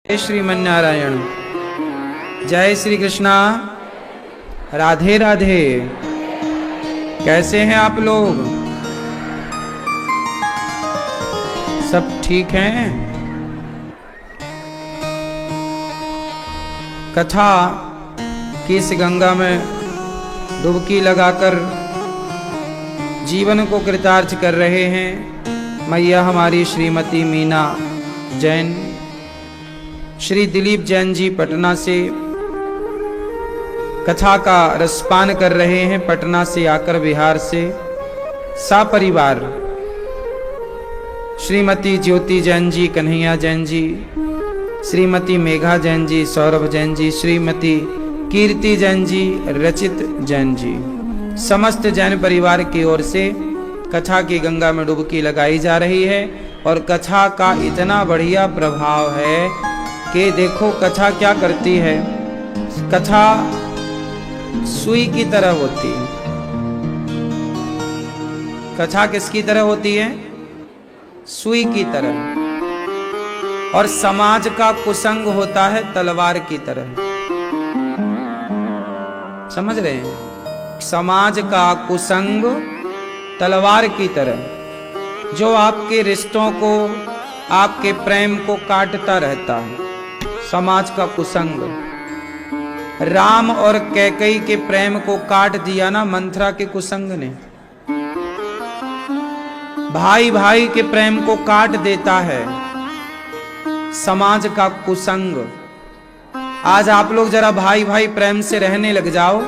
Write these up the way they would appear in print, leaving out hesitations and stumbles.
जय श्रीमन्नारायण। जय श्री कृष्णा। राधे राधे। कैसे हैं आप लोग? सब ठीक हैं? कथा की इस गंगा में डुबकी लगाकर जीवन को कृतार्थ कर रहे हैं मैया हमारी श्रीमती मीना जैन। श्री दिलीप जैन जी पटना से कथा का रसपान कर रहे हैं। पटना से आकर बिहार से सपरिवार श्रीमती ज्योति जैन जी, कन्हैया जैन जी, श्रीमती मेघा जैन जी, सौरभ जैन जी, श्रीमती कीर्ति जैन जी, रचित जैन जी, समस्त जैन परिवार की ओर से कथा की गंगा में डुबकी लगाई जा रही है। और कथा का इतना बढ़िया प्रभाव है कि देखो कथा क्या करती है। कथा सुई की तरह होती है। कथा किसकी तरह होती है? सुई की तरह। और समाज का कुसंग होता है तलवार की तरह। समझ रहे हैं? समाज का कुसंग तलवार की तरह, जो आपके रिश्तों को, आपके प्रेम को काटता रहता है। समाज का कुसंग राम और कैकेयी के प्रेम को काट दिया ना मंथरा के कुसंग ने। भाई भाई के प्रेम को काट देता है समाज का कुसंग। आज आप लोग जरा भाई भाई प्रेम से रहने लग जाओ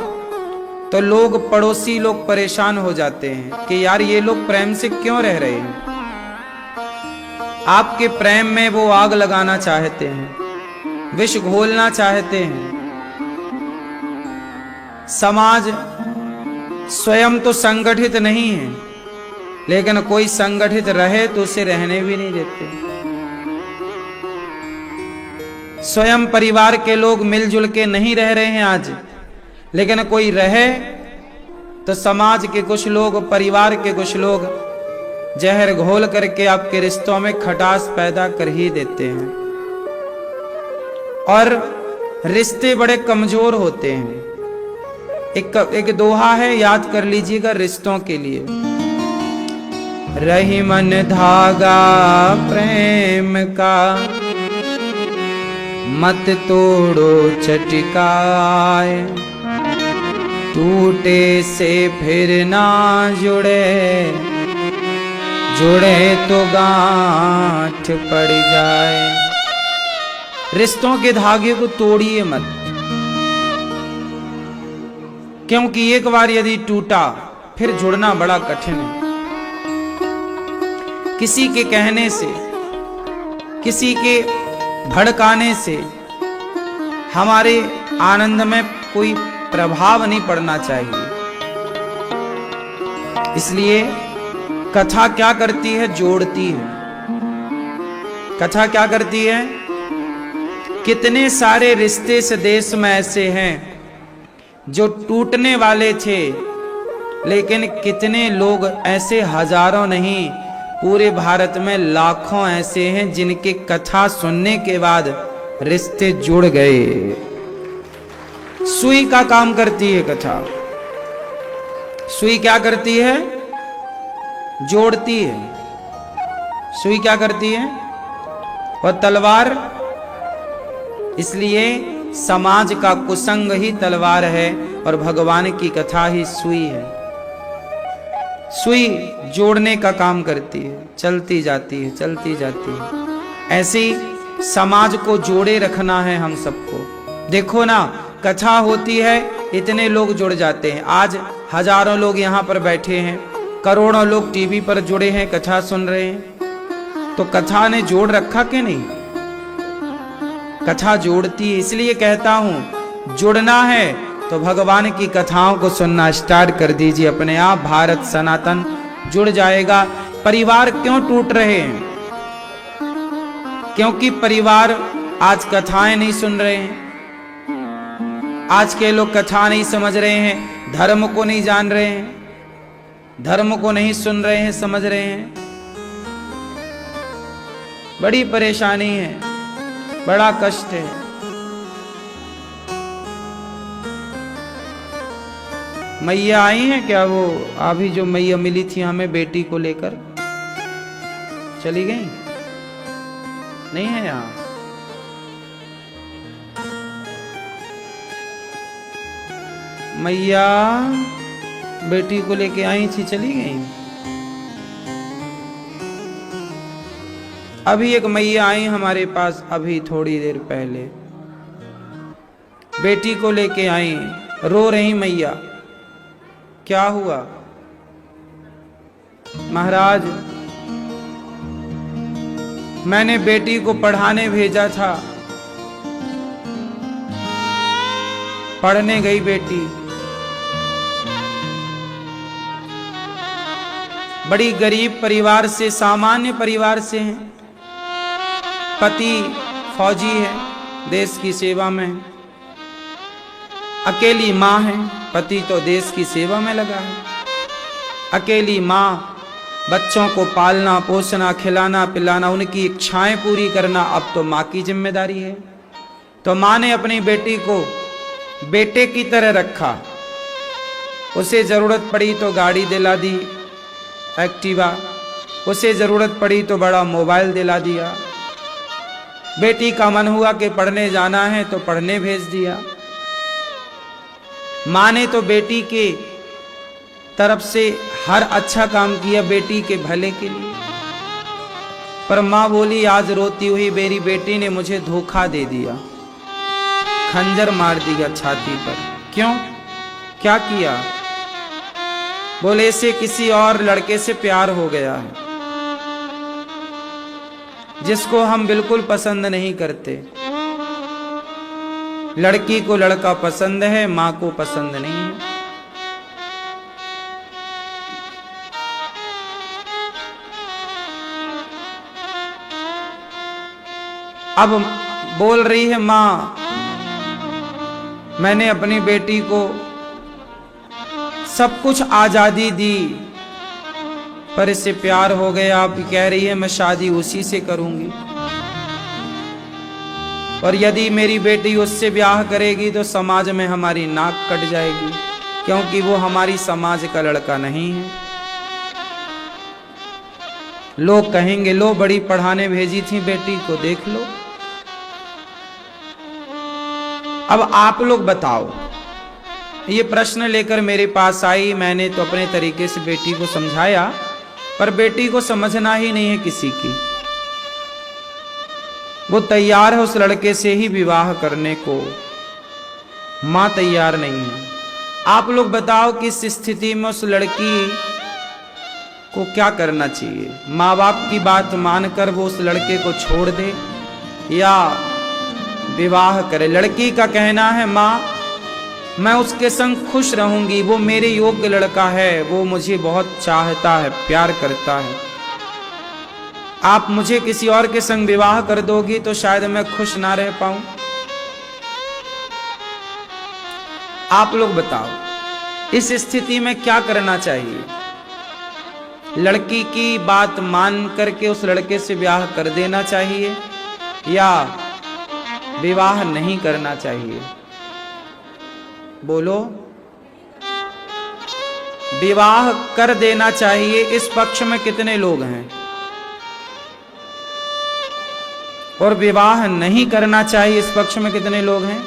तो लोग, पड़ोसी लोग परेशान हो जाते हैं कि यार ये लोग प्रेम से क्यों रह रहे हैं। आपके प्रेम में वो आग लगाना चाहते हैं, विष घोलना चाहते हैं। समाज स्वयं तो संगठित नहीं है, लेकिन कोई संगठित रहे तो उसे रहने भी नहीं देते। स्वयं परिवार के लोग मिलजुल के नहीं रह रहे हैं आज, लेकिन कोई रहे तो समाज के कुछ लोग, परिवार के कुछ लोग जहर घोल करके आपके रिश्तों में खटास पैदा कर ही देते हैं। और रिश्ते बड़े कमजोर होते हैं। एक दोहा है, याद कर लीजिएगा रिश्तों के लिए। रही मन धागा प्रेम का, मत तोड़ो चटकाए, टूटे से फिर ना जुड़े, जुड़े तो गांठ पड़ जाए। रिश्तों के धागे को तोड़िए मत, क्योंकि एक बार यदि टूटा फिर जुड़ना बड़ा कठिन है। किसी के कहने से, किसी के भड़काने से हमारे आनंद में कोई प्रभाव नहीं पड़ना चाहिए। इसलिए कथा क्या करती है? जोड़ती है। कथा क्या करती है? कितने सारे रिश्ते इस देश में ऐसे हैं जो टूटने वाले थे, लेकिन कितने लोग ऐसे, हजारों नहीं, पूरे भारत में लाखों ऐसे हैं जिनके कथा सुनने के बाद रिश्ते जुड़ गए। सुई का काम करती है कथा। सुई क्या करती है? जोड़ती है। सुई क्या करती है? और तलवार, इसलिए समाज का कुसंग ही तलवार है और भगवान की कथा ही सुई है। सुई जोड़ने का काम करती है, चलती जाती है, चलती जाती है। ऐसे ही समाज को जोड़े रखना है हम सबको। देखो ना, कथा होती है, इतने लोग जुड़ जाते हैं। आज हजारों लोग यहाँ पर बैठे हैं, करोड़ों लोग टीवी पर जुड़े हैं, कथा सुन रहे हैं। तो कथा ने जोड़ रखा कि नहीं? कथा जोड़ती है। इसलिए कहता हूं, जुड़ना है तो भगवान की कथाओं को सुनना स्टार्ट कर दीजिए। अपने आप भारत सनातन जुड़ जाएगा। परिवार क्यों टूट रहे हैं? क्योंकि परिवार आज कथाएं नहीं सुन रहे हैं। आज के लोग कथा नहीं समझ रहे हैं, धर्म को नहीं जान रहे हैं, धर्म को नहीं सुन रहे हैं, समझ रहे हैं। बड़ी परेशानी है। बड़ा कष्ट है। मैया आई हैं क्या? वो अभी जो मैया मिली थी हमें बेटी को लेकर, चली गई? नहीं है यहाँ? मैया बेटी को लेके आई थी, चली गई? अभी एक मैया आई हमारे पास, अभी थोड़ी देर पहले बेटी को लेके आई, रो रही मैया। क्या हुआ? महाराज, मैंने बेटी को पढ़ाने भेजा था, पढ़ने गई बेटी, बड़ी गरीब परिवार से, सामान्य परिवार से है, पति फौजी है, देश की सेवा में है, अकेली माँ है, पति तो देश की सेवा में लगा है, अकेली माँ, बच्चों को पालना पोसना खिलाना पिलाना, उनकी इच्छाएं पूरी करना अब तो माँ की जिम्मेदारी है। तो माँ ने अपनी बेटी को बेटे की तरह रखा, उसे जरूरत पड़ी तो गाड़ी दिला दी एक्टिवा, उसे जरूरत पड़ी तो बड़ा मोबाइल दिला दिया, बेटी का मन हुआ कि पढ़ने जाना है तो पढ़ने भेज दिया। माँ ने तो बेटी के तरफ से हर अच्छा काम किया बेटी के भले के लिए, पर माँ बोली आज रोती हुई मेरी बेटी ने मुझे धोखा दे दिया, खंजर मार दिया छाती पर। क्यों? क्या किया? बोले से किसी और लड़के से प्यार हो गया है, जिसको हम बिल्कुल पसंद नहीं करते। लड़की को लड़का पसंद है, मां को पसंद नहीं है। अब बोल रही है मां, मैंने अपनी बेटी को सब कुछ आजादी दी, पर इससे प्यार हो गया। आप कह रही है मैं शादी उसी से करूंगी, और यदि मेरी बेटी उससे ब्याह करेगी तो समाज में हमारी नाक कट जाएगी, क्योंकि वो हमारी समाज का लड़का नहीं है। लोग कहेंगे लो बड़ी पढ़ाने भेजी थी बेटी को, देख लो। अब आप लोग बताओ, ये प्रश्न लेकर मेरे पास आई, मैंने तो अपने तरीके से बेटी को समझाया, पर बेटी को समझना ही नहीं है किसी की। वो तैयार है उस लड़के से ही विवाह करने को, मां तैयार नहीं है। आप लोग बताओ कि इस स्थिति में उस लड़की को क्या करना चाहिए? माँ बाप की बात मानकर वो उस लड़के को छोड़ दे या विवाह करे? लड़की का कहना है माँ मैं उसके संग खुश रहूंगी, वो मेरे योग्य लड़का है, वो मुझे बहुत चाहता है, प्यार करता है। आप मुझे किसी और के संग विवाह कर दोगी तो शायद मैं खुश ना रह पाऊं। आप लोग बताओ इस स्थिति में क्या करना चाहिए? लड़की की बात मान करके उस लड़के से ब्याह कर देना चाहिए या विवाह नहीं करना चाहिए? बोलो। विवाह कर देना चाहिए, इस पक्ष में कितने लोग हैं? और विवाह नहीं करना चाहिए, इस पक्ष में कितने लोग हैं?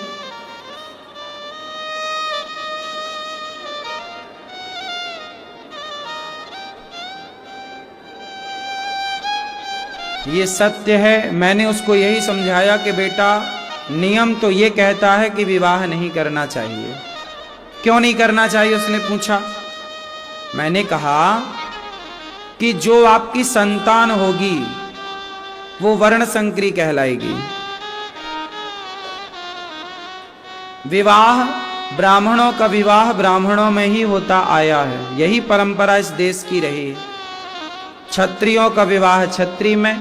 ये सत्य है। मैंने उसको यही समझाया कि बेटा नियम तो ये कहता है कि विवाह नहीं करना चाहिए। क्यों नहीं करना चाहिए उसने पूछा। मैंने कहा कि जो आपकी संतान होगी वो वर्ण संकरी कहलाएगी। विवाह ब्राह्मणों का विवाह ब्राह्मणों में ही होता आया है, यही परंपरा इस देश की रही। क्षत्रियों का विवाह क्षत्रिय में,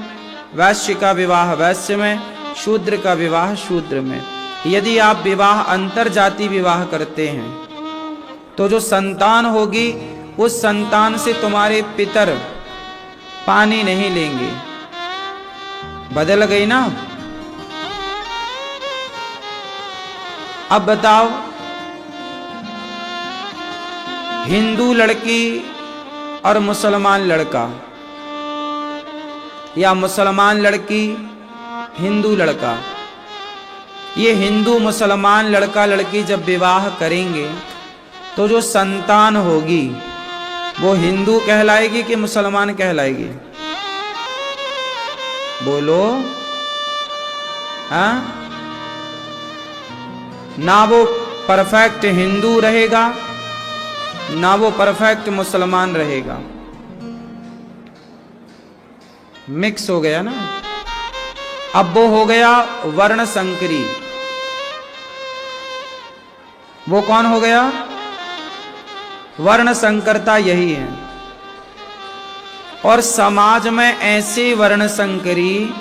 वैश्य का विवाह वैश्य में, शूद्र का विवाह शूद्र में। यदि आप विवाह अंतर जाति विवाह करते हैं तो जो संतान होगी उस संतान से तुम्हारे पितर पानी नहीं लेंगे। बदल गई ना? अब बताओ, हिंदू लड़की और मुसलमान लड़का, या मुसलमान लड़की हिंदू लड़का, ये हिंदू मुसलमान लड़का लड़की जब विवाह करेंगे तो जो संतान होगी वो हिंदू कहलाएगी कि मुसलमान कहलाएगी? बोलो। हाँ, ना वो परफेक्ट हिंदू रहेगा ना वो परफेक्ट मुसलमान रहेगा, मिक्स हो गया ना। अब वो हो गया वर्ण संकरी। वो कौन हो गया? वर्ण संकरता यही है। और समाज में ऐसे वर्ण संकरी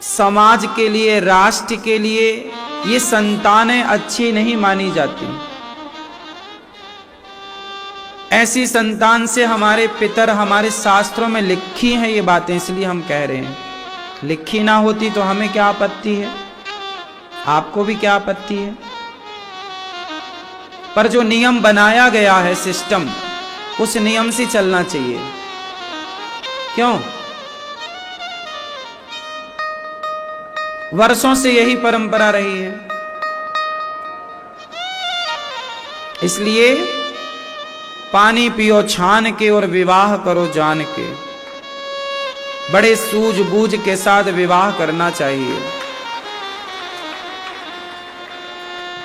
समाज के लिए, राष्ट्र के लिए ये संतानें अच्छी नहीं मानी जाती। ऐसी संतान से हमारे पितर, हमारे शास्त्रों में लिखी हैं ये बातें, इसलिए हम कह रहे हैं। लिखी ना होती तो हमें क्या आपत्ति है, आपको भी क्या आपत्ति है। पर जो नियम बनाया गया है, सिस्टम, उस नियम से चलना चाहिए। क्यों? वर्षों से यही परंपरा रही है। इसलिए पानी पियो छान के और विवाह करो जान के। बड़े सूझबूझ के साथ विवाह करना चाहिए।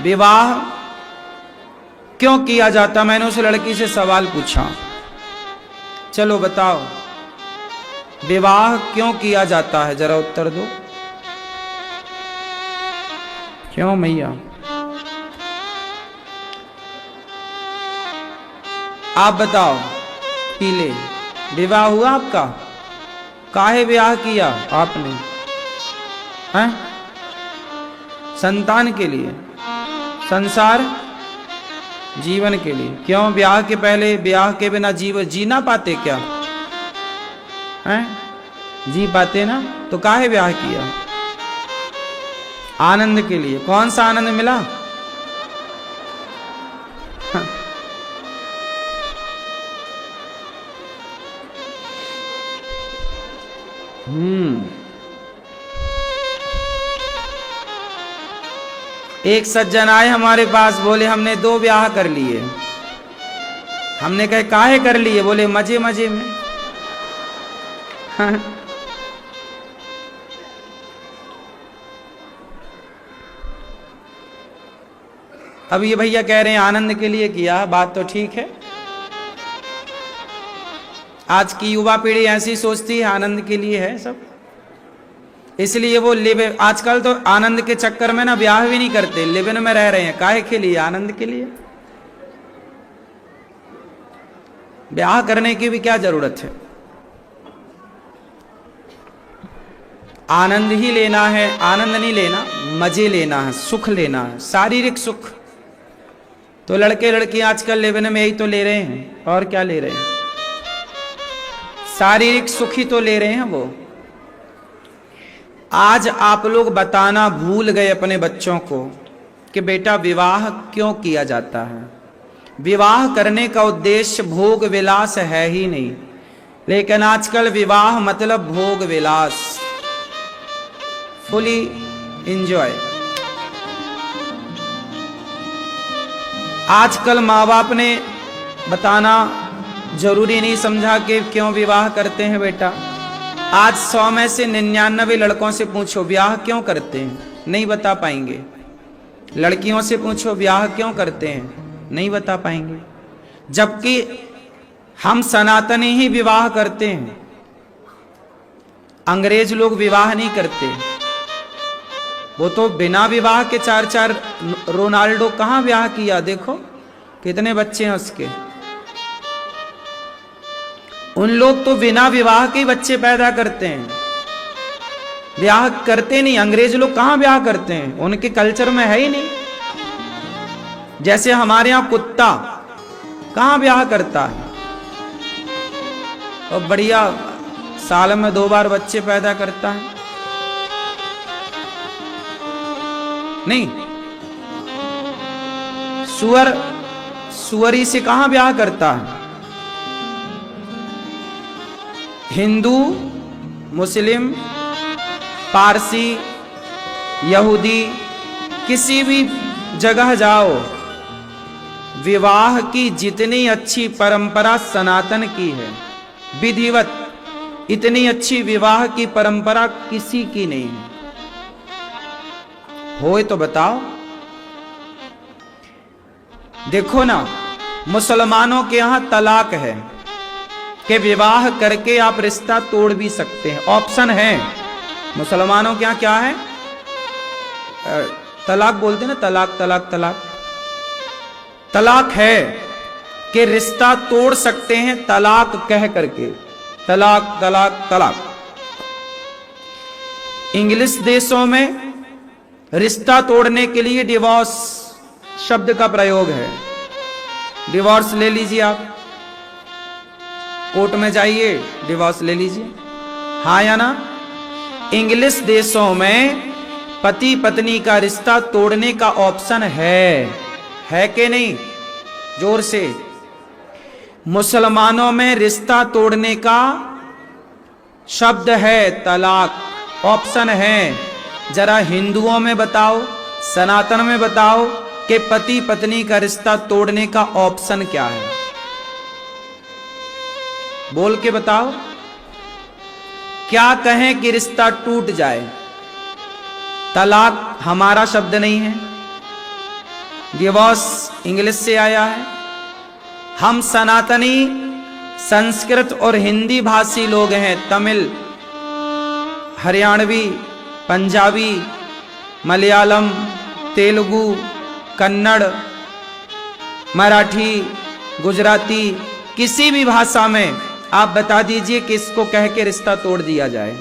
विवाह क्यों किया जाता? मैंने उस लड़की से सवाल पूछा, चलो बताओ विवाह क्यों किया जाता है, जरा उत्तर दो। क्यों मैया? आप बताओ। पीले विवाह हुआ आपका? काहे ब्याह किया आपने? हैं? संतान के लिए, संसार जीवन के लिए। क्यों? ब्याह के पहले, ब्याह के बिना जी ना पाते क्या? हैं? जी पाते ना, तो काहे ब्याह किया? आनंद के लिए। कौन सा आनंद मिला? एक सज्जन आए हमारे पास, बोले हमने 2 ब्याह कर लिए। हमने कहा काहे कर लिए? बोले मजे मजे में। अब ये भैया कह रहे हैं आनंद के लिए किया, बात तो ठीक है। आज की युवा पीढ़ी ऐसी सोचती है आनंद के लिए है सब, इसलिए वो लिव, आजकल तो आनंद के चक्कर में ना ब्याह भी नहीं करते, लिव इन में रह रहे हैं। काहे के लिए? आनंद के लिए। ब्याह करने की भी क्या जरूरत है? आनंद ही लेना है, आनंद नहीं लेना, मजे लेना है, सुख लेना है, शारीरिक सुख। तो लड़के लड़की आजकल लिव इन में यही तो ले रहे हैं, और क्या ले रहे हैं? शारीरिक सुख ही तो ले रहे हैं वो। आज आप लोग बताना भूल गए अपने बच्चों को कि बेटा विवाह क्यों किया जाता है। विवाह करने का उद्देश्य भोग विलास है ही नहीं, लेकिन आजकल विवाह मतलब भोग विलास, फुली एंजॉय। आजकल माँ बाप ने बताना जरूरी नहीं समझा कि क्यों विवाह करते हैं बेटा। आज 100 में से 99 लड़कों से पूछो ब्याह क्यों करते हैं, नहीं बता पाएंगे। लड़कियों से पूछो ब्याह क्यों करते हैं, नहीं बता पाएंगे। जबकि हम सनातनी ही विवाह करते हैं, अंग्रेज लोग विवाह नहीं करते। वो तो बिना विवाह के 4-4, रोनाल्डो कहां ब्याह किया, देखो कितने बच्चे हैं उसके। उन लोग तो बिना विवाह के बच्चे पैदा करते हैं, ब्याह करते नहीं। अंग्रेज लोग कहां ब्याह करते हैं, उनके कल्चर में है ही नहीं। जैसे हमारे यहां कुत्ता कहां ब्याह करता है, और बढ़िया साल में 2 बार बच्चे पैदा करता है। नहीं, सुअर सुअरी से कहां ब्याह करता है? हिंदू, मुस्लिम, पारसी, यहूदी, किसी भी जगह जाओ, विवाह की जितनी अच्छी परंपरा सनातन की है, विधिवत, इतनी अच्छी विवाह की परंपरा किसी की नहीं है। होए तो बताओ। देखो ना, मुसलमानों के यहां तलाक है कि विवाह करके आप रिश्ता तोड़ भी सकते हैं, ऑप्शन है। मुसलमानों के यहां क्या है? तलाक बोलते हैं ना, तलाक तलाक तलाक। तलाक है कि रिश्ता तोड़ सकते हैं तलाक कह करके, तलाक तलाक तलाक। इंग्लिश देशों में रिश्ता तोड़ने के लिए डिवोर्स शब्द का प्रयोग है। डिवोर्स ले लीजिए, आप कोर्ट में जाइए, डिवोर्स ले लीजिए, हाँ या ना। इंग्लिश देशों में पति पत्नी का रिश्ता तोड़ने का ऑप्शन है कि नहीं? जोर से। मुसलमानों में रिश्ता तोड़ने का शब्द है तलाक, ऑप्शन है। जरा हिंदुओं में बताओ, सनातन में बताओ कि पति पत्नी का रिश्ता तोड़ने का ऑप्शन क्या है? बोल के बताओ। क्या कहें कि रिश्ता टूट जाए? तलाक हमारा शब्द नहीं है, डिवोर्स इंग्लिश से आया है। हम सनातनी संस्कृत और हिंदी भाषी लोग हैं। तमिल, हरियाणवी, पंजाबी, मलयालम, तेलुगु, कन्नड़, मराठी, गुजराती, किसी भी भाषा में आप बता दीजिए कि इसको कह के रिश्ता तोड़ दिया जाए।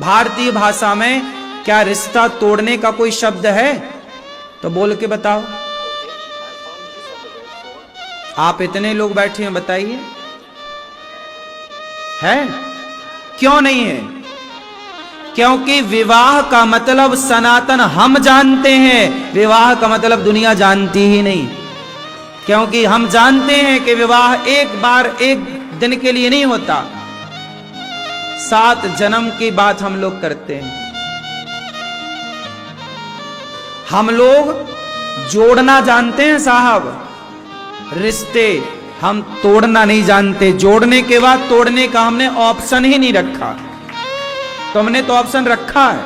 भारतीय भाषा में क्या रिश्ता तोड़ने का कोई शब्द है? तो बोल के बताओ। आप इतने लोग बैठे हैं, बताइए, है? क्यों नहीं है? क्योंकि विवाह का मतलब सनातन हम जानते हैं, विवाह का मतलब दुनिया जानती ही नहीं। क्योंकि हम जानते हैं कि विवाह एक बार एक दिन के लिए नहीं होता, 7 जन्म की बात हम लोग करते हैं। हम लोग जोड़ना जानते हैं साहब, रिश्ते हम तोड़ना नहीं जानते। जोड़ने के बाद तोड़ने का हमने ऑप्शन ही नहीं रखा, तुमने तो ऑप्शन रखा है।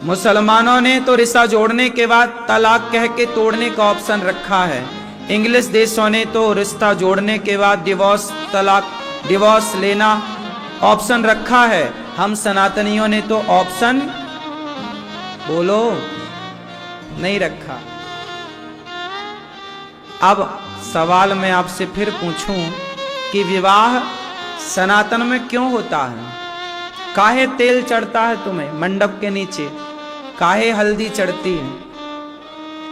मुसलमानों ने तो रिश्ता जोड़ने के बाद तलाक कह के तोड़ने का ऑप्शन रखा है। इंग्लिश देशों ने तो रिश्ता जोड़ने के बाद डिवोर्स, तलाक, डिवोर्स लेना ऑप्शन रखा है। हम सनातनियों ने तो ऑप्शन, बोलो, नहीं रखा। अब सवाल मैं आपसे फिर पूछूं कि विवाह सनातन में क्यों होता है? काहे तेल चढ़ता है तुम्हें मंडप के नीचे? काहे हल्दी चढ़ती है?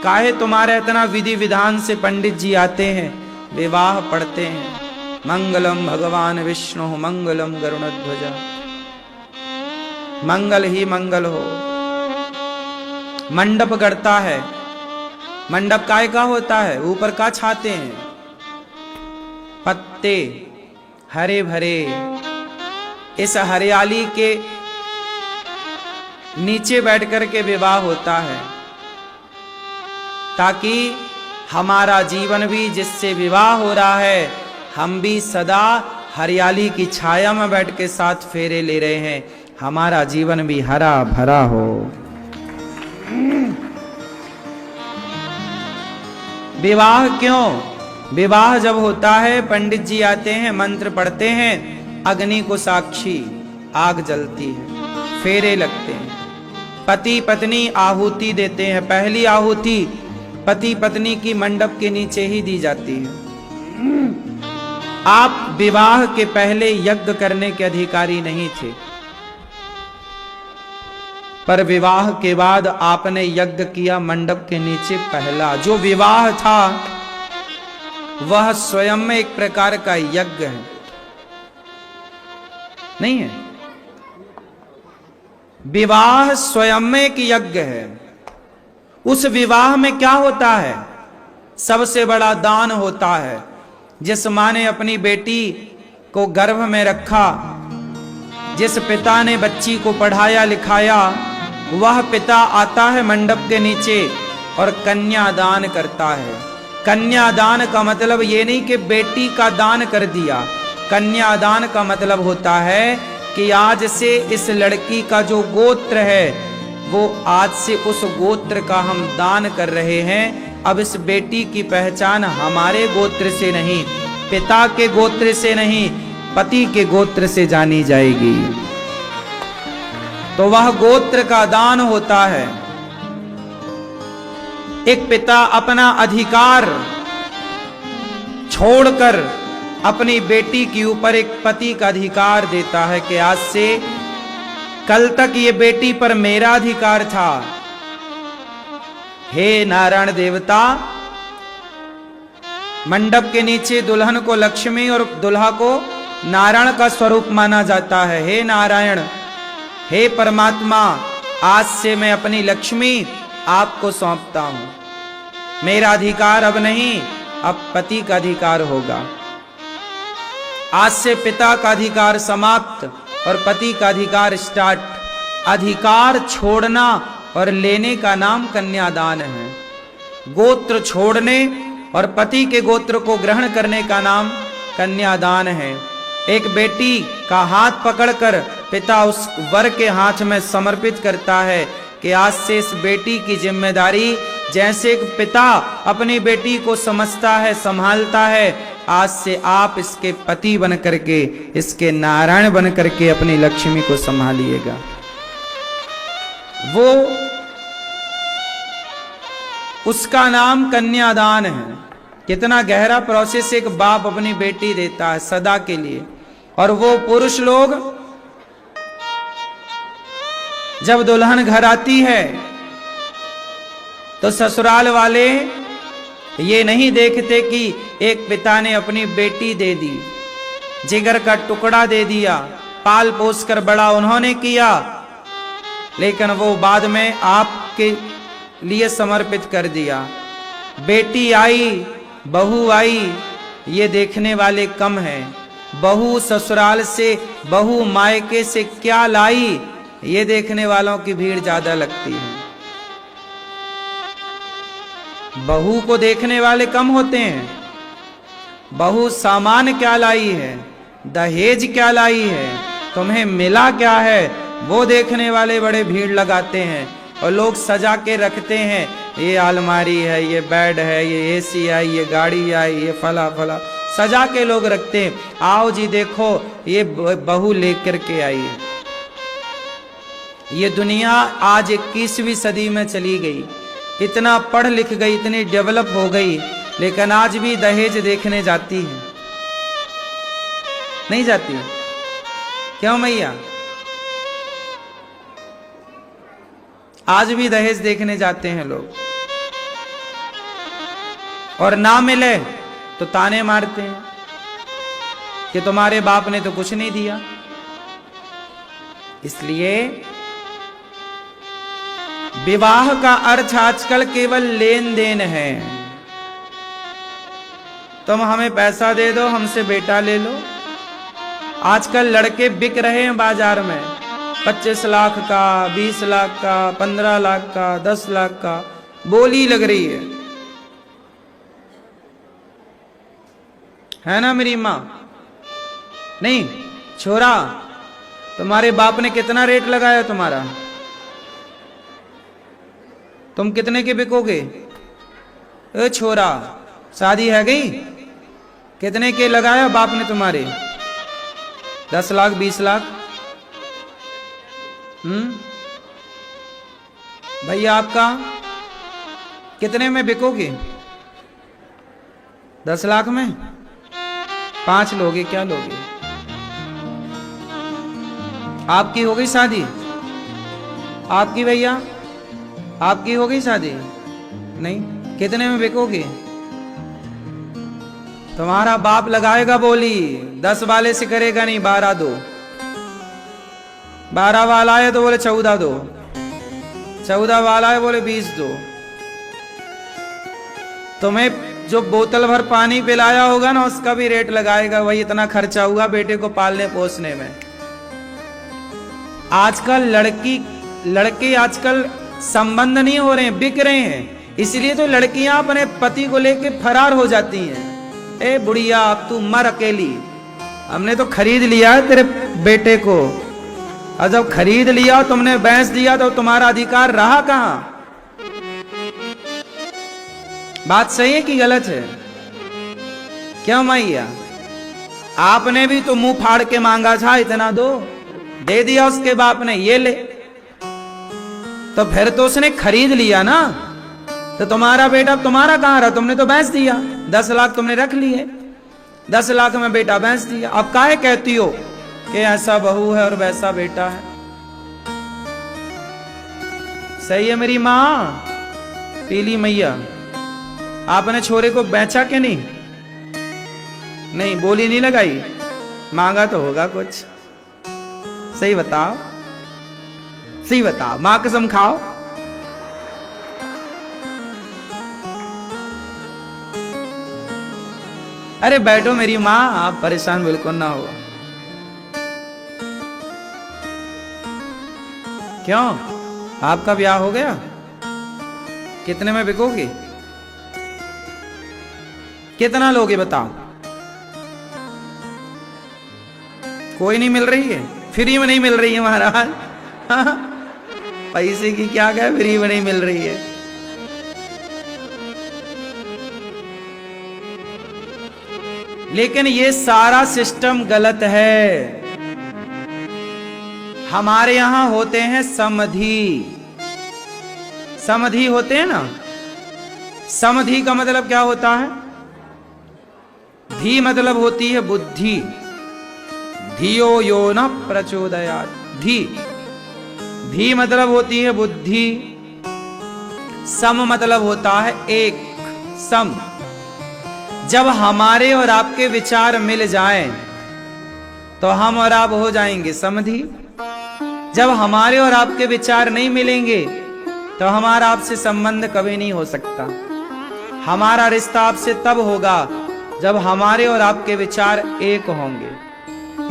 काहे तुम्हारे इतना विधि विधान से पंडित जी आते हैं, विवाह पढ़ते हैं? मंगलम भगवान विष्णु मंगलम गरुड़ध्वज, मंगल ही मंगल हो। मंडप गढ़ता है, मंडप काय का होता है? ऊपर का छाते हैं, पत्ते हरे भरे। इस हरियाली के नीचे बैठ कर के विवाह होता है, ताकि हमारा जीवन भी, जिससे विवाह हो रहा है, हम भी सदा हरियाली की छाया में बैठ के साथ फेरे ले रहे हैं, हमारा जीवन भी हरा भरा हो। विवाह क्यों? विवाह जब होता है, पंडित जी आते हैं, मंत्र पढ़ते हैं, अग्नि को साक्षी आग जलती है, फेरे लगते हैं, पति पत्नी आहुति देते हैं। पहली आहुति पति पत्नी की मंडप के नीचे ही दी जाती है। आप विवाह के पहले यज्ञ करने के अधिकारी नहीं थे, पर विवाह के बाद आपने यज्ञ किया मंडप के नीचे। पहला जो विवाह था वह स्वयं में एक प्रकार का यज्ञ है, नहीं है? विवाह स्वयं में एक यज्ञ है। उस विवाह में क्या होता है? सबसे बड़ा दान होता है। जिस मां ने अपनी बेटी को गर्भ में रखा, जिस पिता ने बच्ची को पढ़ाया लिखाया, वह पिता आता है मंडप के नीचे और कन्यादान करता है। कन्यादान का मतलब ये नहीं कि बेटी का दान कर दिया। कन्यादान का मतलब होता है कि आज से इस लड़की का जो गोत्र है, वो आज से उस गोत्र का हम दान कर रहे हैं। अब इस बेटी की पहचान हमारे गोत्र से नहीं, पिता के गोत्र से नहीं, पति के गोत्र से जानी जाएगी। तो वह गोत्र का दान होता है। एक पिता अपना अधिकार छोड़कर अपनी बेटी के ऊपर एक पति का अधिकार देता है कि आज से कल तक ये बेटी पर मेरा अधिकार था। हे नारायण देवता, मंडप के नीचे दुल्हन को लक्ष्मी और दुल्हा को नारायण का स्वरूप माना जाता है। हे नारायण, हे परमात्मा, आज से मैं अपनी लक्ष्मी आपको सौंपता हूं। मेरा अधिकार अब नहीं, अब पति का अधिकार होगा। आज से पिता का अधिकार समाप्त और पति का अधिकार स्टार्ट। अधिकार छोड़ना और लेने का नाम कन्यादान है। गोत्र छोड़ने और पति के गोत्र को ग्रहण करने का नाम कन्यादान है। एक बेटी का हाथ पकड़कर पिता उस वर के हाथ में समर्पित करता है कि आज से इस बेटी की जिम्मेदारी, जैसे एक पिता अपनी बेटी को समझता है, संभालता है, आज से आप इसके पति बन करके, इसके नारायण बन करके अपनी लक्ष्मी को संभालिएगा। वो उसका नाम कन्यादान है। कितना गहरा प्रोसेस एक बाप अपनी बेटी देता है सदा के लिए। और वो पुरुष लोग जब दुल्हन घर आती है तो ससुराल वाले ये नहीं देखते कि एक पिता ने अपनी बेटी दे दी, जिगर का टुकड़ा दे दिया, पाल पोस कर बड़ा उन्होंने किया, लेकिन वो बाद में आपके लिए समर्पित कर दिया। बेटी आई, बहू आई, ये देखने वाले कम हैं। बहू ससुराल से, बहू मायके से क्या लाई, ये देखने वालों की भीड़ ज्यादा लगती है। बहू को देखने वाले कम होते हैं। बहू सामान क्या लाई है, दहेज क्या लाई है, तुम्हें मिला क्या है, वो देखने वाले बड़े भीड़ लगाते हैं। और लोग सजा के रखते हैं, ये अलमारी है, ये बेड है, ये एसी आई, ये गाड़ी आई, ये फला फला सजा के लोग रखते हैं। आओ जी देखो, ये बहू लेकर के आई है। ये दुनिया आज 21वीं सदी में चली गई, इतना पढ़ लिख गई, इतनी डेवलप हो गई, लेकिन आज भी दहेज देखने जाती है, नहीं जाती? क्यों मैया? आज भी दहेज देखने जाते हैं लोग, और ना मिले तो ताने मारते हैं कि तुम्हारे बाप ने तो कुछ नहीं दिया। इसलिए विवाह का अर्थ आजकल केवल लेन देन है। तुम हमें पैसा दे दो, हमसे बेटा ले लो। आजकल लड़के बिक रहे हैं बाजार में, 25 लाख का, 20 लाख का, 15 लाख का, 10 लाख का बोली लग रही है ना मेरी माँ? नहीं छोरा, तुम्हारे बाप ने कितना रेट लगाया तुम्हारा? तुम कितने के बिकोगे? ए छोरा, शादी है गई, कितने के लगाया बाप ने तुम्हारे? 10 लाख, 20 लाख? भैया आपका कितने में बिकोगे? 10 लाख में? 5 लोगे? क्या लोगे? आपकी हो गई शादी? आपकी भैया आपकी हो गई शादी? नहीं, कितने में बिकोगे? तुम्हारा बाप लगाएगा बोली, 10 वाले से करेगा नहीं, 12 दो। 12 वाला है तो बोले 14 दो, 14 वाला है बोले 20 दो। तुम्हें जो बोतल भर पानी पिलाया होगा ना उसका भी रेट लगाएगा, वही इतना खर्चा हुआ बेटे को पालने पोसने में। आजकल लड़के आजकल संबंध नहीं हो रहे हैं, बिक रहे हैं। इसलिए तो लड़कियां अपने पति को लेके फरार हो जाती हैं। ए बुढ़िया अब तू मर अकेली, हमने तो खरीद लिया है तेरे बेटे को, और जब खरीद लिया तुमने भैंस दिया तो तुम्हारा अधिकार रहा कहां? बात सही है कि गलत है? क्यों मैया, आपने भी तो मुंह फाड़ के मांगा था, इतना दो, दे दिया उसके बाप ने, ये ले। तो फिर तो उसने खरीद लिया ना, तो तुम्हारा बेटा तुम्हारा कहां रहा? तुमने तो भैंस दिया, 10 लाख तुमने रख लिए, 10 लाख में बेटा भैंस दिया। अब काहे कहती हो कि ऐसा बहू है और वैसा बेटा है? सही है मेरी माँ पीली मैया, आपने छोरे को बेचा के नहीं? नहीं, बोली नहीं लगाई, मांगा तो होगा कुछ। सही बताओ, सही बताओ, मां कसम खाओ। अरे बैठो मेरी मां, आप परेशान बिल्कुल ना हो। क्यों, आपका ब्याह हो गया? कितने में बिकोगे? कितना लोगे बताओ? कोई नहीं मिल रही है, फ्री में नहीं मिल रही है महाराज। पैसे की क्या क्या, फ्री में नहीं मिल रही है। लेकिन ये सारा सिस्टम गलत है। हमारे यहां होते हैं समधी, समधी होते हैं ना। समधी का मतलब क्या होता है? धी मतलब होती है बुद्धि, धियो यो न प्रचोदयात्। धी मतलब होती है बुद्धि, सम मतलब होता है एक, सम। जब हमारे और आपके विचार मिल जाएं तो हम और आप हो जाएंगे समधी। जब हमारे और आपके विचार नहीं मिलेंगे तो हमारा आपसे संबंध कभी नहीं हो सकता। हमारा रिश्ता आपसे तब होगा जब हमारे और आपके विचार एक होंगे।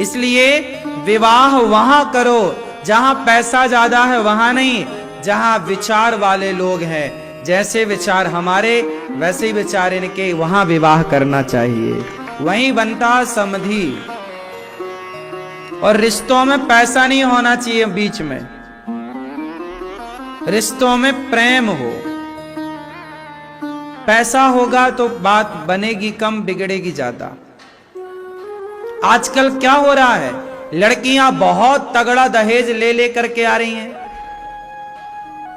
इसलिए विवाह वहां करो जहां पैसा ज्यादा है, वहां नहीं, जहां विचार वाले लोग हैं। जैसे विचार हमारे वैसे ही विचार इनके, वहां विवाह करना चाहिए, वहीं बनता समधी। और रिश्तों में पैसा नहीं होना चाहिए बीच में, रिश्तों में प्रेम हो। पैसा होगा तो बात बनेगी कम, बिगड़ेगी ज्यादा। आजकल क्या हो रहा है, लड़कियां बहुत तगड़ा दहेज ले ले करके आ रही हैं,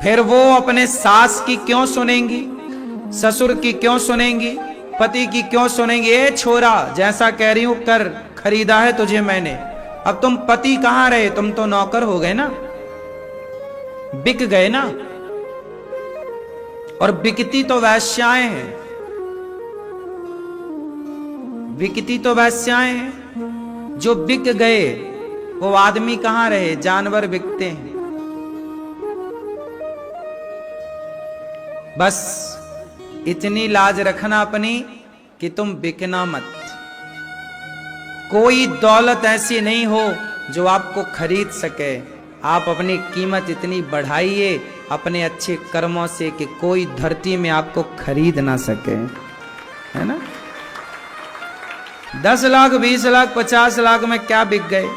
फिर वो अपने सास की क्यों सुनेंगी, ससुर की क्यों सुनेंगी, पति की क्यों सुनेंगी? ए छोरा, जैसा कह रही हूं कर, खरीदा है तुझे मैंने। अब तुम पति कहां रहे, तुम तो नौकर हो गए ना, बिक गए ना। और बिकती तो वैश्याएं हैं, बिकती तो वैश्याएं हैं। जो बिक गए वो आदमी कहां रहे, जानवर बिकते हैं। बस इतनी लाज रखना अपनी कि तुम बिकना मत। कोई दौलत ऐसी नहीं हो जो आपको खरीद सके। आप अपनी कीमत इतनी बढ़ाइए अपने अच्छे कर्मों से कि कोई धरती में आपको खरीद ना सके, है ना। 10 लाख 20 लाख 50 लाख में क्या बिक गए?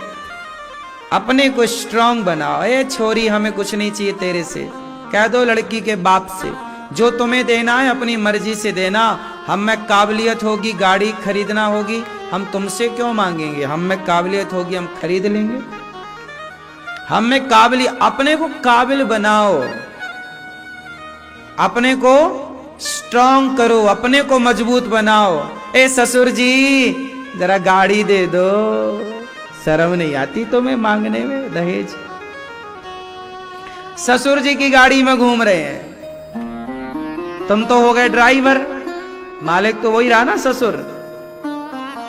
अपने को स्ट्रांग बनाओ। ए छोरी, हमें कुछ नहीं चाहिए तेरे से, कह दो लड़की के बाप से, जो तुम्हें देना है अपनी मर्जी से देना। हम में काबिलियत होगी, गाड़ी खरीदना होगी, हम तुमसे क्यों मांगेंगे? हम में काबिलियत होगी, हम खरीद लेंगे। हम में काबिलियत, अपने को काबिल बनाओ, अपने को स्ट्रांग करो, अपने को मजबूत बनाओ। ए ससुर जी, जरा गाड़ी दे दो, शर्म नहीं आती तुम्हें मांगने में दहेज? ससुर जी की गाड़ी में घूम रहे हैं, तुम तो हो गए ड्राइवर, मालिक तो वही रहा ना ससुर।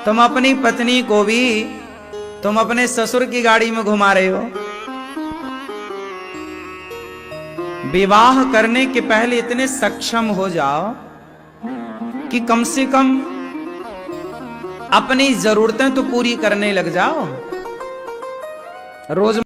तुम अपनी पत्नी को भी तुम अपने ससुर की गाड़ी में घुमा रहे हो, विवाह करने के पहले इतने सक्षम हो जाओ कि कम से कम अपनी जरूरतें तो पूरी करने लग जाओ। रोज